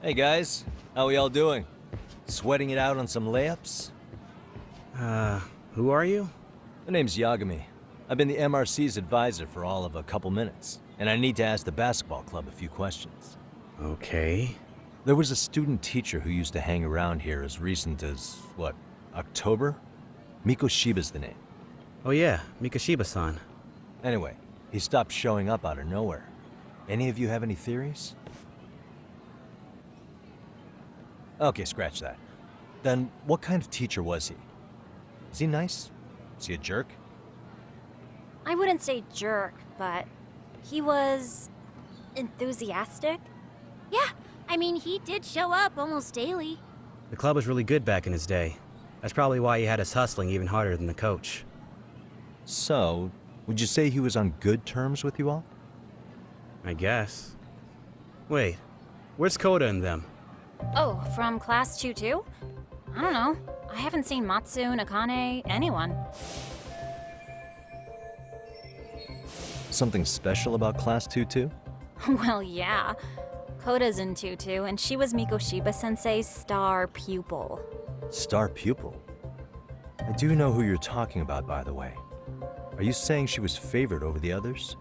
Hey guys, how we all doing? Sweating it out on some layups? Who are you? My name's Yagami. I've been the MRC's advisor for all of a couple minutes, and I need to ask the basketball club a few questions. Okay. There was a student teacher who used to hang around here as recent as, what, October? Mikoshiba's the name. Oh yeah, Mikoshiba-san. Anyway, he stopped showing up out of nowhere. Any of you have any theories? Okay, scratch that. Then, what kind of teacher was he? Is he nice? Is he a jerk? I wouldn't say jerk, but he was enthusiastic. Yeah, I mean, he did show up almost daily. The club was really good back in his day. That's probably why he had us hustling even harder than the coach. So, would you say he was on good terms with you all? I guess. Wait, where's Koda and them? Oh, from class 2 too? I don't know. I haven't seen Matsu, Nakane, anyone. Something special about Class 2 too? Well, yeah. Koda's in 2-2, and she was Mikoshiba-sensei's star pupil. Star pupil? I do know who you're talking about, by the way. Are you saying she was favored over the others?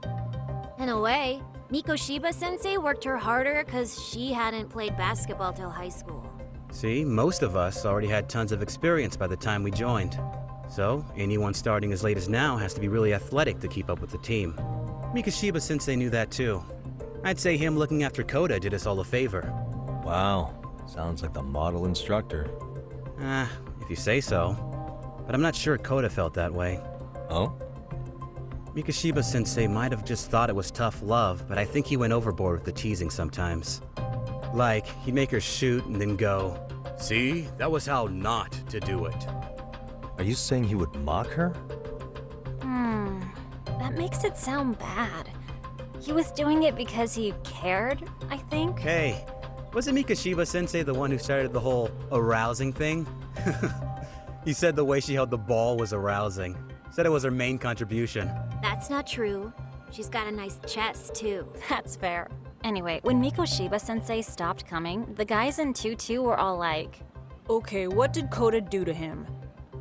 In a way, Mikoshiba-sensei worked her harder because she hadn't played basketball till high school. See, most of us already had tons of experience by the time we joined. So, anyone starting as late as now has to be really athletic to keep up with the team. Mikoshiba-sensei knew that too. I'd say him looking after Koda did us all a favor. Wow, sounds like the model instructor. If you say so. But I'm not sure Koda felt that way. Oh? Mikoshiba-sensei might have just thought it was tough love, but I think he went overboard with the teasing sometimes. Like, he'd make her shoot and then go, "See, that was how not to do it." Are you saying he would mock her? That makes it sound bad. He was doing it because he cared, I think. Hey, wasn't Mikoshiba-sensei the one who started the whole arousing thing? He said the way she held the ball was arousing. Said it was her main contribution. That's not true. She's got a nice chest, too. That's fair. Anyway, when Mikoshiba-sensei stopped coming, the guys in 2-2 were all like, Okay, what did Koda do to him?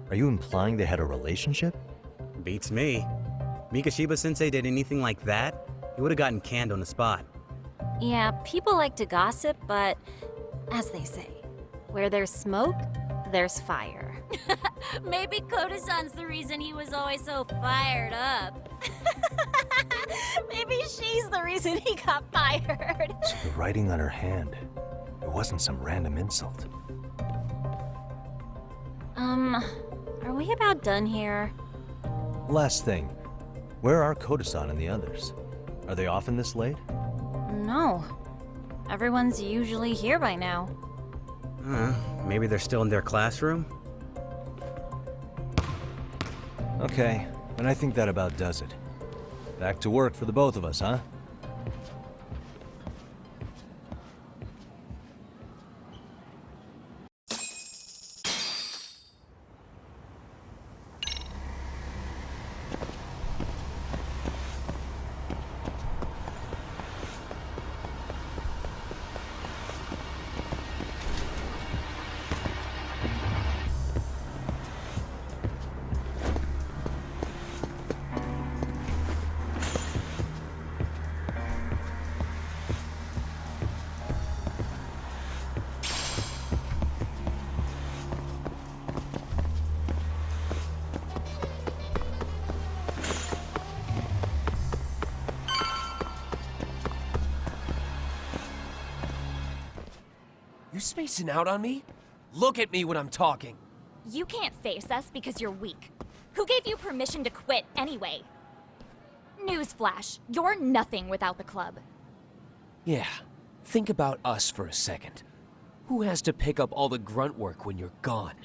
Are you implying they had a relationship? Beats me. Mikoshiba-sensei did anything like that, he would have gotten canned on the spot. yeah, people like to gossip, but as they say, where there's smoke, there's fire. Maybe Koda-san's the reason he was always so fired up. Maybe she's the reason he got fired. It's the writing on her hand. It wasn't some random insult. Are we about done here? Last thing. Where are Koda-san and the others? Are they often this late? No. Everyone's usually here by now. Maybe they're still in their classroom? Okay, and I think that about does it. Back to work for the both of us, huh? You spacing out on me? Look at me when I'm talking. You can't face us because you're weak. Who gave you permission to quit anyway? Newsflash, you're nothing without the club. Yeah, think about us for a second. Who has to pick up all the grunt work when you're gone?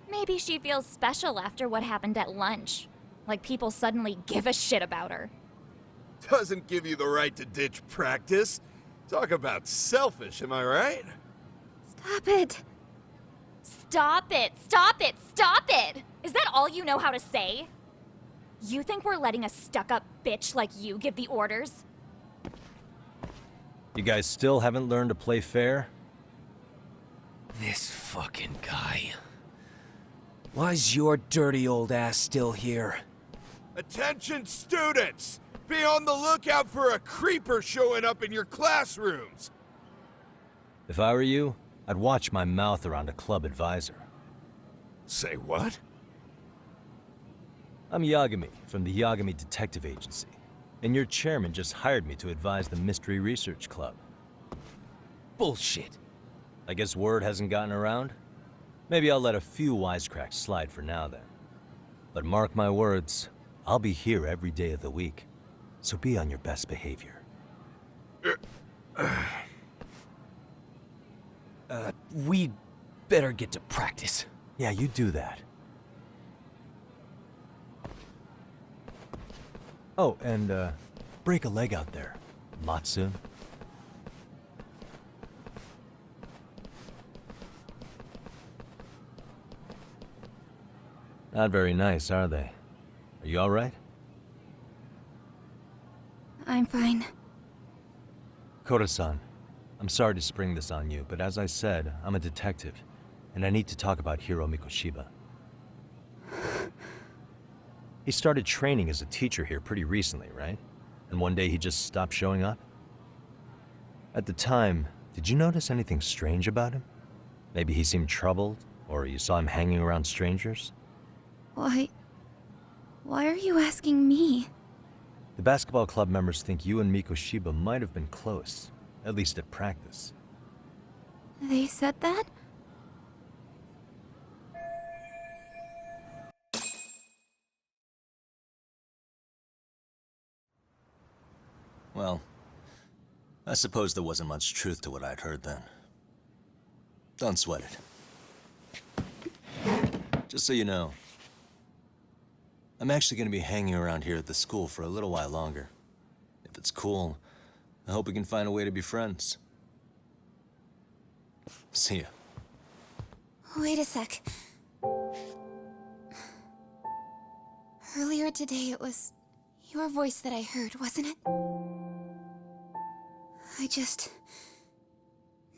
Maybe she feels special after what happened at lunch. Like people suddenly give a shit about her. Doesn't give you the right to ditch practice. Talk about selfish, am I right? Stop it. Stop it! Stop it! Stop it! Is that all you know how to say? You think we're letting a stuck-up bitch like you give the orders? You guys still haven't learned to play fair? This fucking guy. Why's your dirty old ass still here? Attention students! Be on the lookout for a creeper showing up in your classrooms! If I were you, I'd watch my mouth around a club advisor. Say what? I'm Yagami from the Yagami Detective Agency, and your chairman just hired me to advise the Mystery Research Club. Bullshit. I guess word hasn't gotten around? Maybe I'll let a few wisecracks slide for now then. But mark my words, I'll be here every day of the week, so be on your best behavior. We better get to practice. Yeah, you do that. Oh, and break a leg out there, Matsu. Not very nice, are they? Are you all right? I'm fine. Koda-san, I'm sorry to spring this on you, but as I said, I'm a detective, and I need to talk about Hiro Mikoshiba. He started training as a teacher here pretty recently, right? And one day he just stopped showing up? At the time, did you notice anything strange about him? Maybe he seemed troubled, or you saw him hanging around strangers? Why are you asking me? The basketball club members think you and Mikoshiba might have been close, at least at practice. They said that? Well, I suppose there wasn't much truth to what I'd heard then. Don't sweat it. Just so you know, I'm actually going to be hanging around here at the school for a little while longer. If it's cool, I hope we can find a way to be friends. See ya. Wait a sec. Earlier today, it was your voice that I heard, wasn't it? I just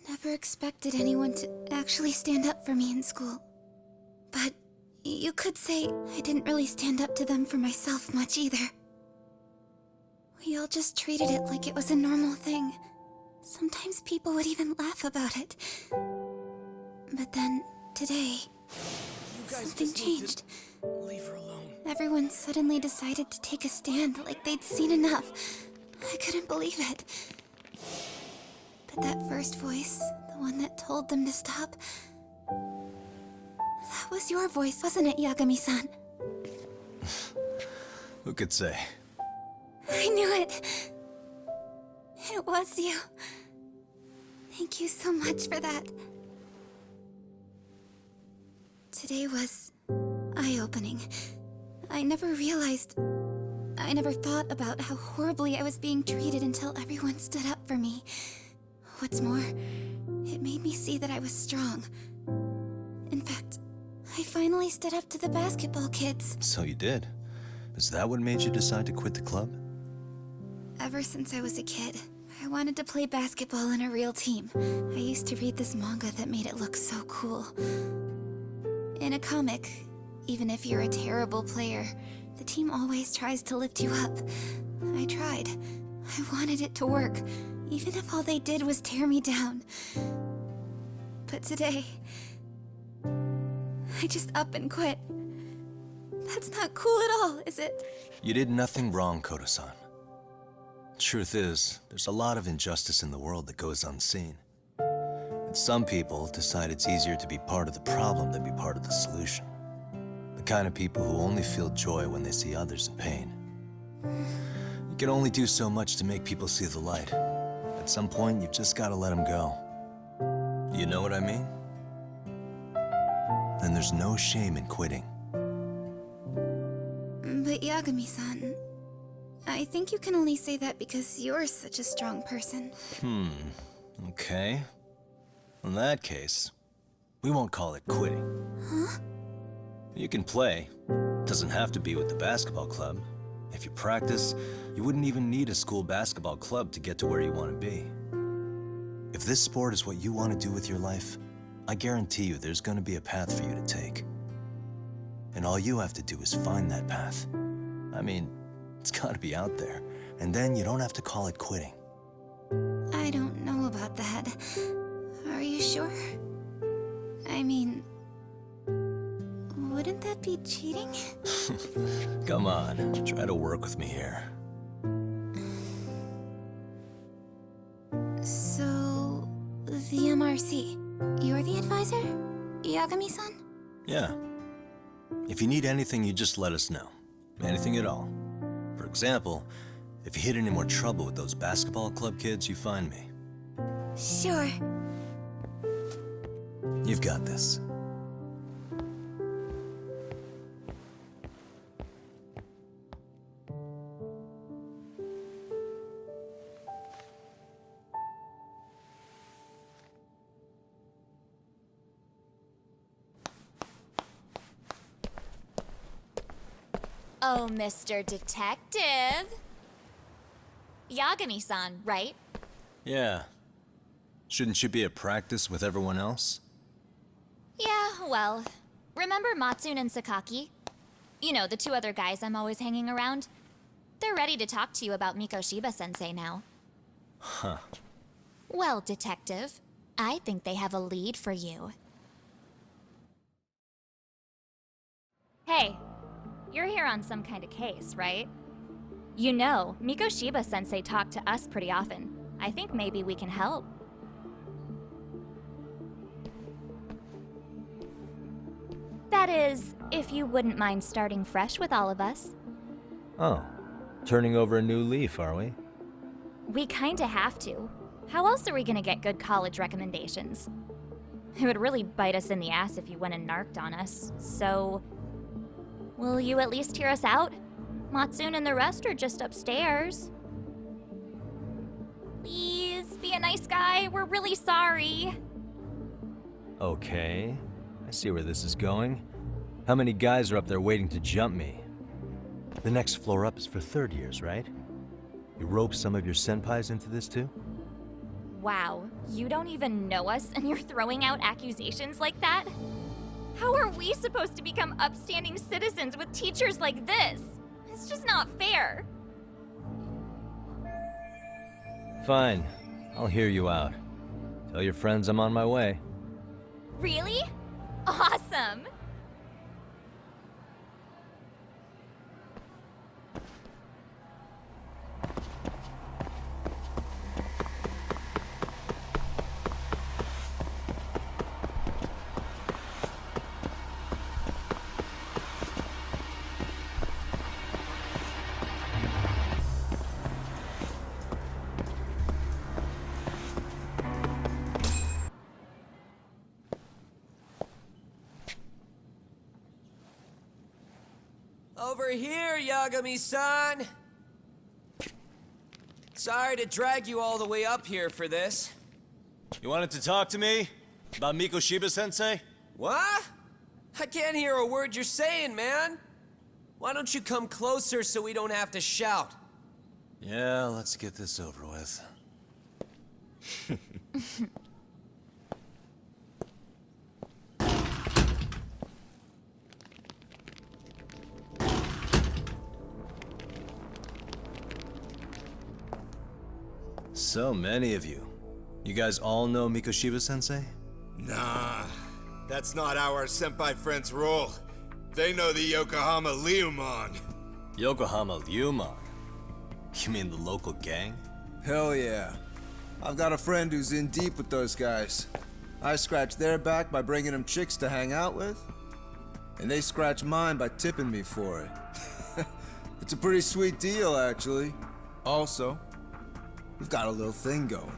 never expected anyone to actually stand up for me in school. But you could say I didn't really stand up to them for myself much either. We all just treated it like it was a normal thing. Sometimes people would even laugh about it. But then, today, something changed. Leave her alone. Everyone suddenly decided to take a stand like they'd seen enough. I couldn't believe it. But that first voice, the one that told them to stop, that was your voice, wasn't it, Yagami-san? Who could say? I knew it. It was you. Thank you so much for that. Today was eye-opening. I never thought about how horribly I was being treated until everyone stood up for me. What's more, it made me see that I was strong. In fact, I finally stood up to the basketball kids. So you did. Is that what made you decide to quit the club? Ever since I was a kid, I wanted to play basketball in a real team. I used to read this manga that made it look so cool. In a comic, even if you're a terrible player, the team always tries to lift you up. I tried. I wanted it to work, even if all they did was tear me down. But today, I just up and quit. That's not cool at all, is it? You did nothing wrong, Koda-san. Truth is, there's a lot of injustice in the world that goes unseen. And some people decide it's easier to be part of the problem than be part of the solution. The kind of people who only feel joy when they see others in pain. You can only do so much to make people see the light. At some point, you've just got to let them go. You know what I mean? Then there's no shame in quitting. But Yagami-san, I think you can only say that because you're such a strong person. Okay. In that case, we won't call it quitting. Huh? You can play. Doesn't have to be with the basketball club. If you practice, you wouldn't even need a school basketball club to get to where you want to be. If this sport is what you want to do with your life, I guarantee you there's gonna be a path for you to take. And all you have to do is find that path. I mean, it's gotta be out there. And then you don't have to call it quitting. I don't know about that. Are you sure? I mean, wouldn't that be cheating? Come on, try to work with me here. So, the MRC. You're the advisor? Yagami-san? Yeah. If you need anything, you just let us know. Anything at all. For example, if you hit any more trouble with those basketball club kids, you find me. Sure. You've got this. Oh, Mr. Detective. Yagami-san, right? Yeah. Shouldn't you be at practice with everyone else? Yeah, well, remember Matsune and Sakaki? You know, the two other guys I'm always hanging around? They're ready to talk to you about Mikoshiba-sensei now. Huh. Well, Detective, I think they have a lead for you. Hey, you're here on some kind of case, right? You know, Mikoshiba-sensei talked to us pretty often. I think maybe we can help. That is, if you wouldn't mind starting fresh with all of us. Oh. Turning over a new leaf, are we? We kinda have to. How else are we gonna get good college recommendations? It would really bite us in the ass if you went and narked on us, so... Will you at least hear us out? Matsune and the rest are just upstairs. Please, be a nice guy. We're really sorry. Okay. I see where this is going. How many guys are up there waiting to jump me? The next floor up is for third years, right? You rope some of your senpais into this too? Wow, you don't even know us and you're throwing out accusations like that? How are we supposed to become upstanding citizens with teachers like this? It's just not fair. Fine. I'll hear you out. Tell your friends I'm on my way. Really? Awesome! Over here, Yagami-san! Sorry to drag you all the way up here for this. You wanted to talk to me? About Mikoshiba-sensei? What? I can't hear a word you're saying, man. Why don't you come closer so we don't have to shout? Yeah, let's get this over with. So many of you. You guys all know Mikoshiba-sensei? Nah, that's not how our senpai friends roll. They know the Yokohama Liumon. Yokohama Liumon? You mean the local gang? Hell yeah. I've got a friend who's in deep with those guys. I scratch their back by bringing them chicks to hang out with, and they scratch mine by tipping me for it. It's a pretty sweet deal, actually. Also, we've got a little thing going.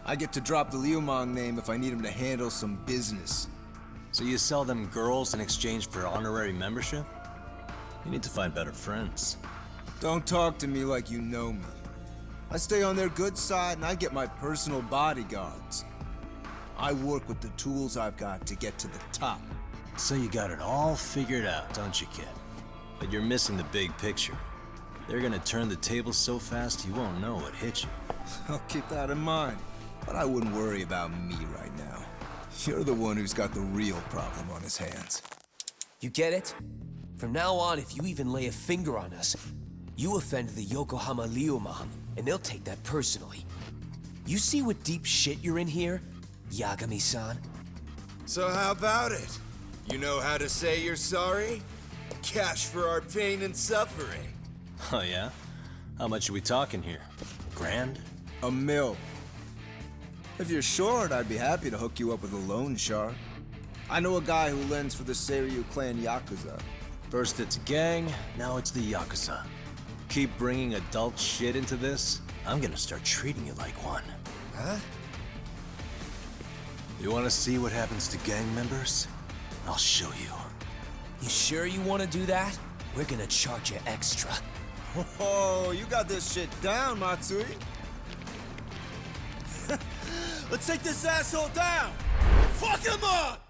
I get to drop the Liumang name if I need him to handle some business. So you sell them girls in exchange for honorary membership? You need to find better friends. Don't talk to me like you know me. I stay on their good side and I get my personal bodyguards. I work with the tools I've got to get to the top. So you got it all figured out, don't you, kid? But you're missing the big picture. They're gonna turn the tables so fast you won't know what hit you. I'll keep that in mind. But I wouldn't worry about me right now. You're the one who's got the real problem on his hands. You get it? From now on, if you even lay a finger on us, you offend the Yokohama Ryuman, and they'll take that personally. You see what deep shit you're in here, Yagami-san? So how about it? You know how to say you're sorry? Cash for our pain and suffering. Oh, yeah? How much are we talking here? Grand? $1 million. If you're short, I'd be happy to hook you up with a loan shark. I know a guy who lends for the Seiryu clan Yakuza. First it's a gang, now it's the Yakuza. Keep bringing adult shit into this, I'm gonna start treating you like one. Huh? You wanna see what happens to gang members? I'll show you. You sure you want to do that? We're gonna charge you extra. Oh, you got this shit down, Matsui. Let's take this asshole down! Fuck him up!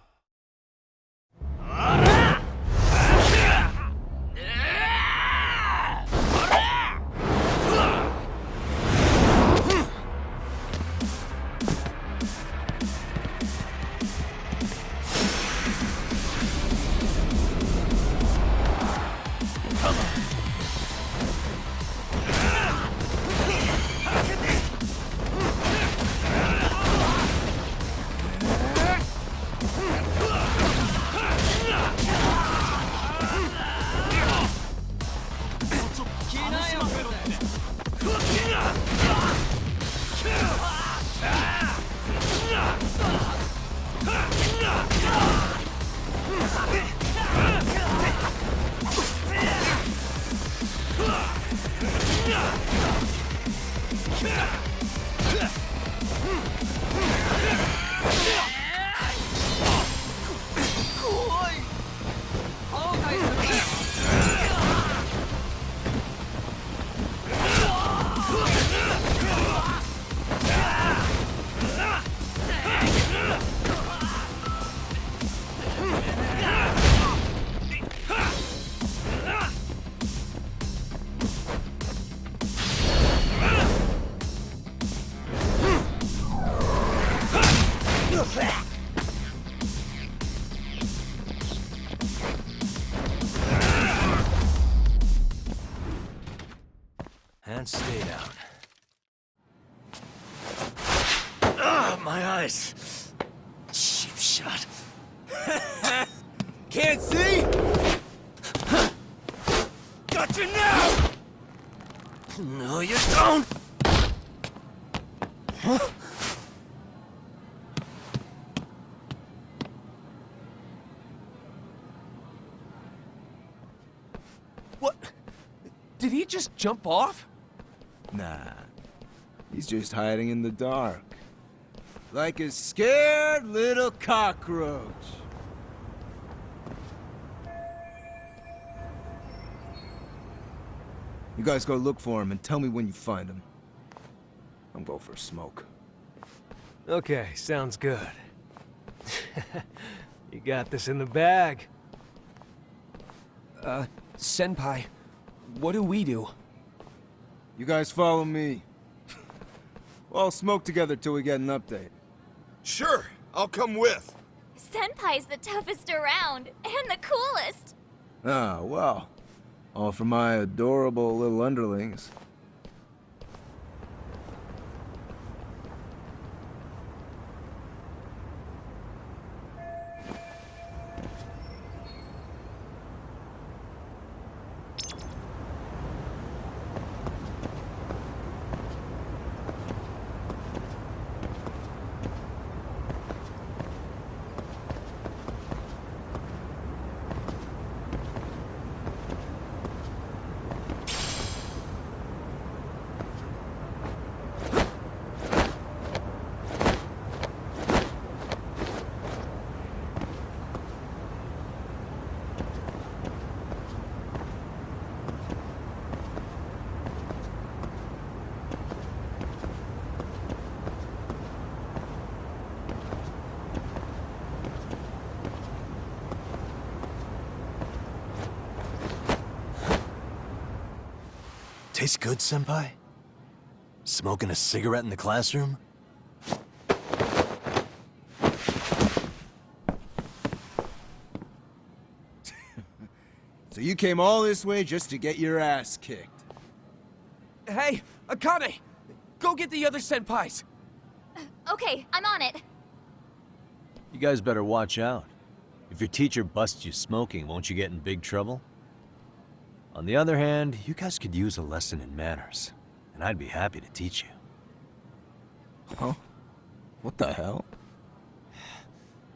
And stay down. Ah, my eyes! Cheap shot. Can't see? Got you now! No, you don't! What? Did he just jump off? Nah, he's just hiding in the dark. Like a scared little cockroach. You guys go look for him and tell me when you find him. I'm going for a smoke. Okay, sounds good. You got this in the bag. Senpai, what do we do? You guys follow me. We'll all smoke together till we get an update. Sure, I'll come with. Senpai's the toughest around, and the coolest. Ah, well. All for my adorable little underlings. Tastes good, Senpai? Smoking a cigarette in the classroom? So you came all this way just to get your ass kicked. Hey, Akane! Go get the other senpais! Okay, I'm on it. You guys better watch out. If your teacher busts you smoking, won't you get in big trouble? On the other hand, you guys could use a lesson in manners, and I'd be happy to teach you. Huh? What the hell?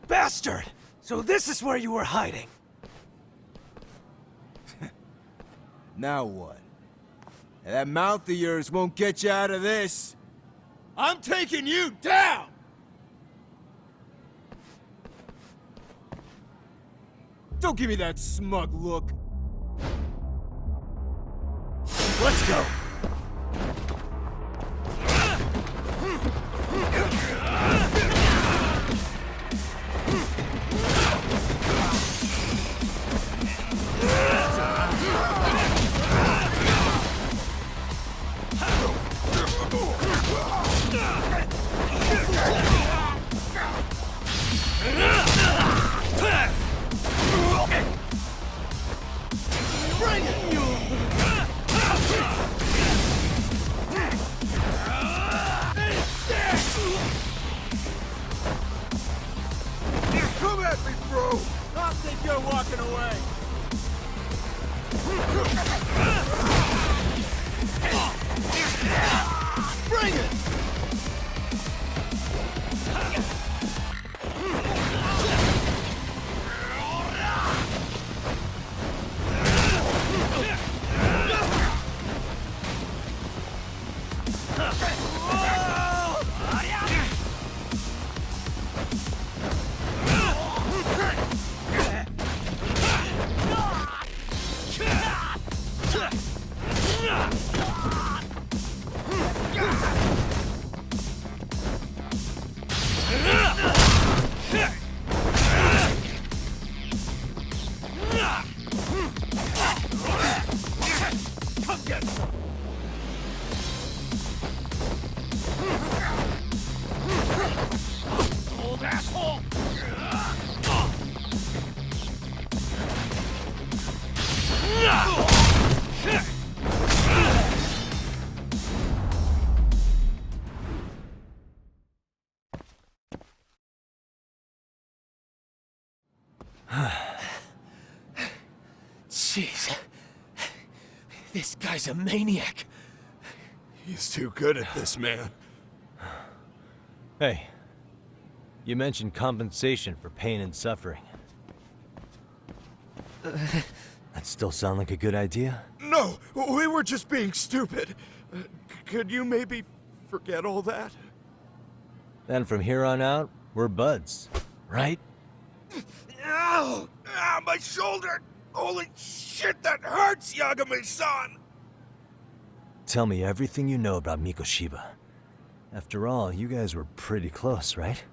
Bastard! So this is where you were hiding. Now what? That mouth of yours won't get you out of this. I'm taking you down! Don't give me that smug look. Let's go. Come at me, bro! I think you're walking away. Bring it! Jeez. This guy's a maniac. He's too good at this, man. Hey, you mentioned compensation for pain and suffering. That still sound like a good idea? No, we were just being stupid. Could you maybe forget all that? Then from here on out, we're buds, right? Ow! Ah, my shoulder! Holy shit, that hurts, Yagami-san! Tell me everything you know about Mikoshiba. After all, you guys were pretty close, right?